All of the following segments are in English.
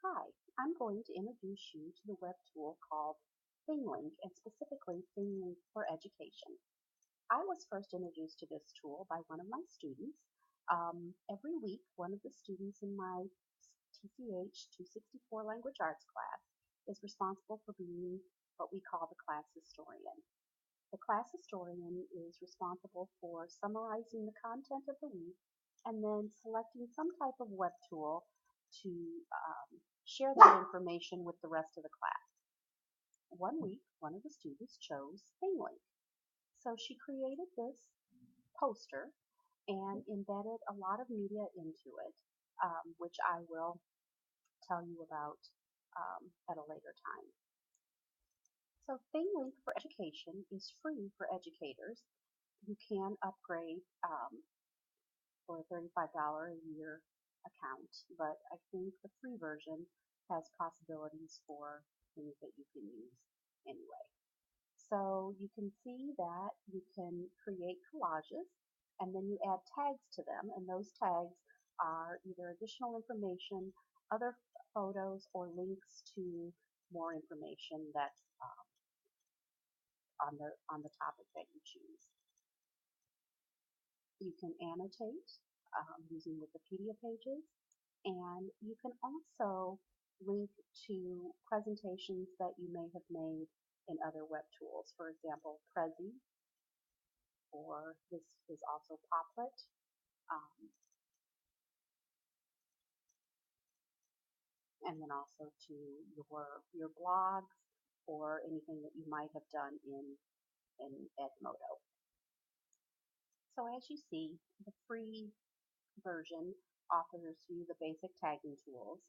Hi, I'm going to introduce you to the web tool called ThingLink, and specifically ThingLink for Education. I was first introduced to this tool by one of my students. Every week, one of the students in my TCH 264 Language Arts class is responsible for being what we call the class historian. The class historian is responsible for summarizing the content of the week and then selecting some type of web tool to share that information with the rest of the class. One week, one of the students chose ThingLink. So she created this poster and embedded a lot of media into it, which I will tell you about at a later time. So ThingLink for Education is free for educators. You can upgrade for a $35 a year account, but I think the free version has possibilities for things that you can use anyway. So you can see that you can create collages and then you add tags to them, and those tags are either additional information, other photos, or links to more information that's on the topic that you choose. You can annotate using Wikipedia pages, and you can also link to presentations that you may have made in other web tools. For example, Prezi, or this is also Poplet. And then also to your blogs or anything that you might have done in Edmodo. So as you see, the free version offers you the basic tagging tools.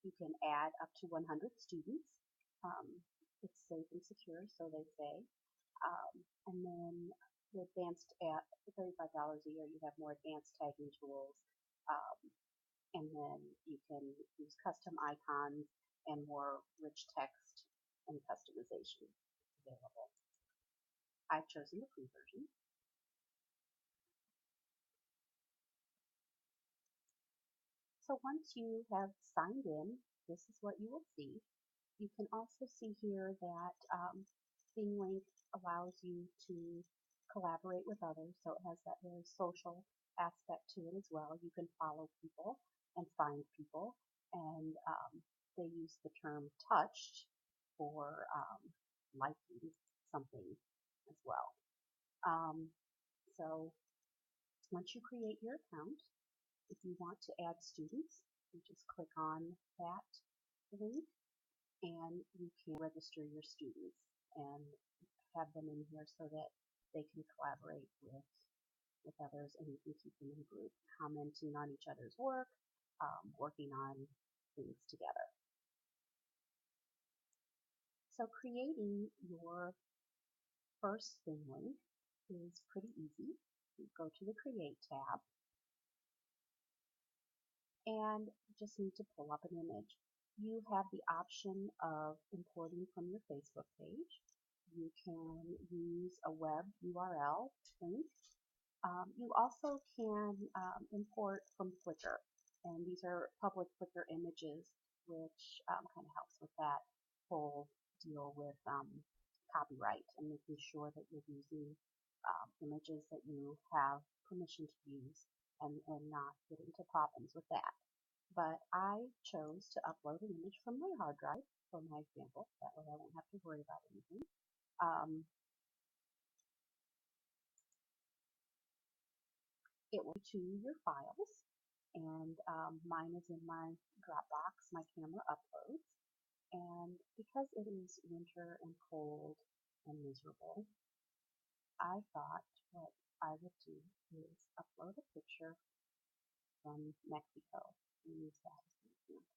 You can add up to 100 students. It's safe and secure, so they say. And then the advanced at $35 a year, you have more advanced tagging tools. And then you can use custom icons and more rich text and customization available. I've chosen the free version. So once you have signed in, this is what you will see. You can also see here that ThingLink allows you to collaborate with others, so it has that very social aspect to it as well. You can follow people and find people, and they use the term touched for liking something as well. So once you create your account, if you want to add students, you just click on that link and you can register your students and have them in here so that they can collaborate with others, and you can keep them in a group, commenting on each other's work, working on things together. So creating your first ThingLink is pretty easy. You go to the Create tab and you just need to pull up an image. You have the option of importing from your Facebook page. You can use a web URL link. You also can import from Flickr, and these are public Flickr images, which kind of helps with that whole deal with copyright and making sure that you're using images that you have permission to use and not get into problems with that. But I chose to upload an image from my hard drive for my example. That way I won't have to worry about anything. It will to your files, and mine is in my Dropbox, my camera uploads. And because it is winter and cold and miserable, I thought what I would do is upload a picture from Mexico and use that as an example.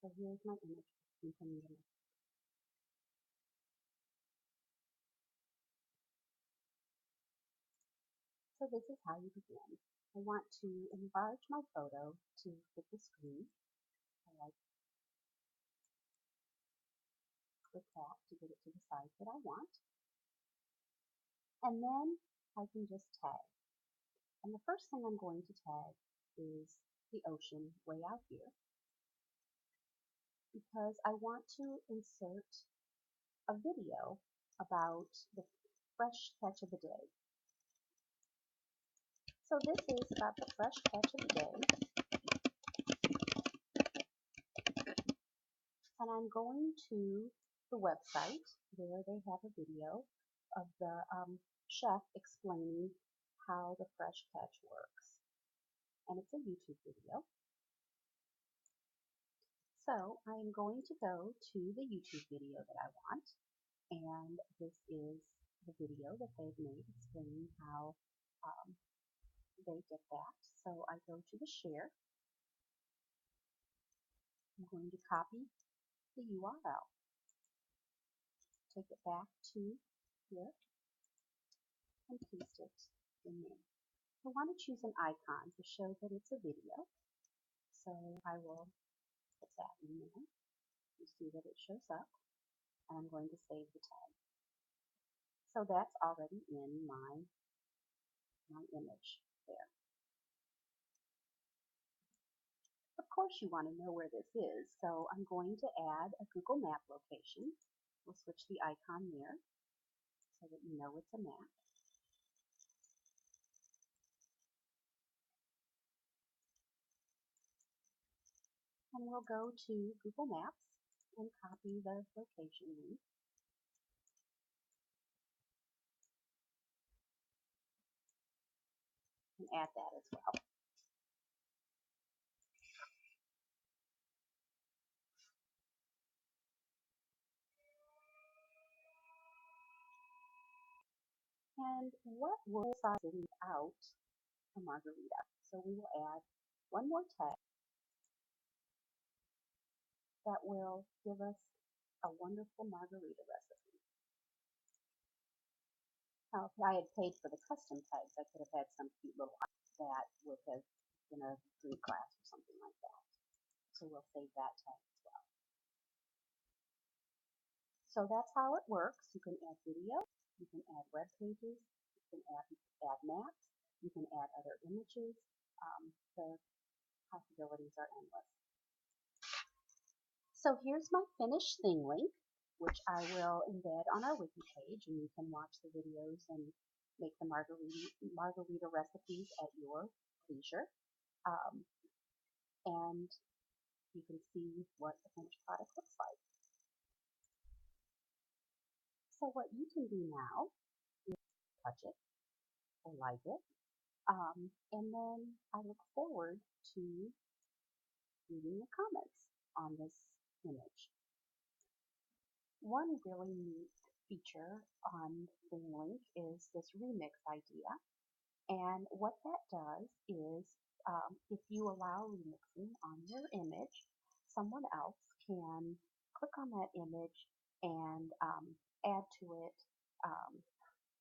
So here's my image from Mexico. So this is how you begin. I want to enlarge my photo to fit the screen. I like click that to get it to the size that I want. And then I can just tag. And the first thing I'm going to tag is the ocean way out here, because I want to insert a video about the fresh catch of the day. So this is about the fresh catch of the day, and I'm going to the website where they have a video of the chef explaining how the fresh catch works. And it's a YouTube video. So I'm going to go to the YouTube video that I want, and this is the video that they've made explaining how they did that. So I go to the share. I'm going to copy the URL, take it back to here, and paste it in there. I want to choose an icon to show that it's a video, so I will put that in there. You see that it shows up, and I'm going to save the tag. So that's already in my image there. Of course you want to know where this is, so I'm going to add a Google Map location. We'll switch the icon there so that you know it's a map. And we'll go to Google Maps and copy the location link. And add that as well. And what will size out a margarita? So we will add one more tag that will give us a wonderful margarita recipe. Now, if I had paid for the custom tags, I could have had some cute little that would have been a free class or something like that. So we'll save that tag as well. So that's how it works. You can add video, you can add web pages, you can add maps, you can add other images. The possibilities are endless. So here's my finished ThingLink, which I will embed on our wiki page, and you can watch the videos and make the margarita recipes at your leisure. And you can see what the finished product looks like. So what you can do now is touch it or like it, and then I look forward to reading the comments on this image. One really neat feature on ThingLink is this remix idea, and what that does is if you allow remixing on your image, someone else can click on that image and add to it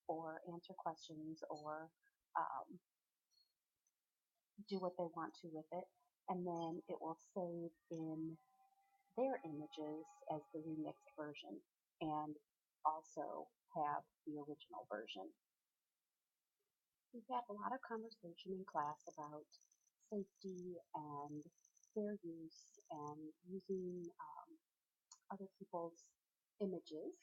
or answer questions or do what they want to with it, and then it will save in their images as the remixed version and also have the original version. We've had a lot of conversation in class about safety and fair use and using other people's images.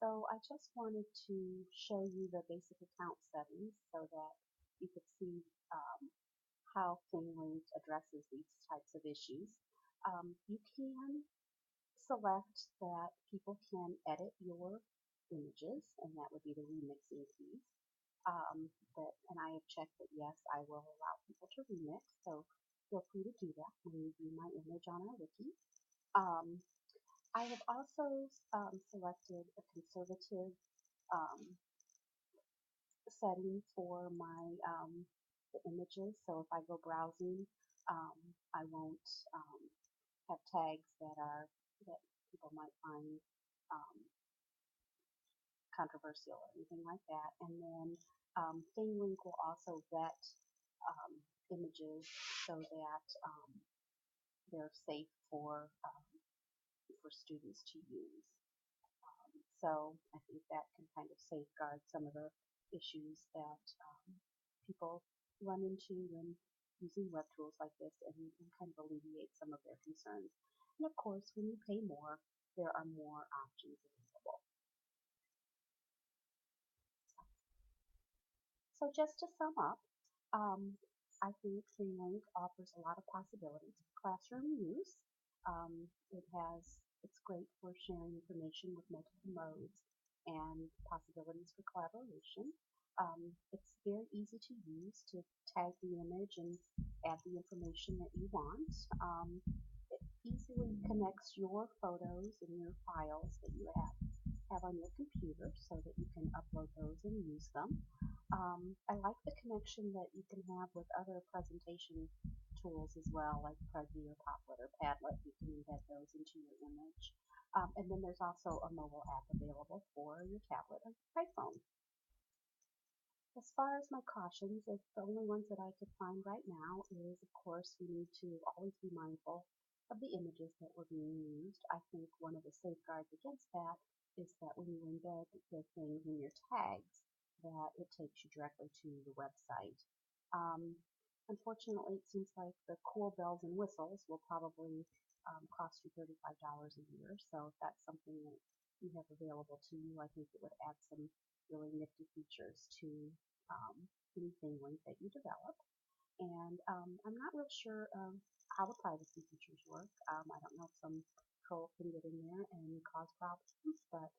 So I just wanted to show you the basic account settings so that you could see how ThingLink addresses these types of issues. You can select that people can edit your images, and that would be the remixing piece. And I have checked that yes, I will allow people to remix, so feel free to do that when you view my image on our wiki. I have also selected a conservative setting for my the images. So if I go browsing, I won't have tags that people might find controversial or anything like that. And then ThingLink will also vet um, images so that they're safe for students to use. So I think that can kind of safeguard some of the issues that people run into when using web tools like this and kind of alleviate some of their concerns. And of course, when you pay more, there are more options available. So just to sum up, um, I think ThingLink offers a lot of possibilities for classroom use. It's great for sharing information with multiple modes and possibilities for collaboration. It's very easy to use to tag the image and add the information that you want. It easily connects your photos and your files that you have on your computer so that you can upload those and use them. I like the connection that you can have with other presentation tools as well, like Prezi or Poplet or Padlet. You can embed those into your image. And then there's also a mobile app available for your tablet or iPhone. As far as my cautions, the only ones that I could find right now is, of course, we need to always be mindful of the images that were being used. I think one of the safeguards against that is that when you embed the things in your tags, that it takes you directly to the website. Um, Unfortunately, it seems like the cool bells and whistles will probably cost you $35 a year. So if that's something that you have available to you, I think it would add some really nifty features to any ThingLink that you develop. And I'm not real sure of how the privacy features work. I don't know if some troll can get in there and cause problems, but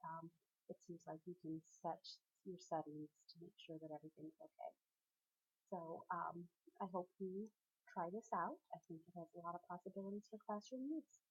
it seems like you can set your settings to make sure that everything's okay. So I hope you try this out. I think it has a lot of possibilities for classroom use.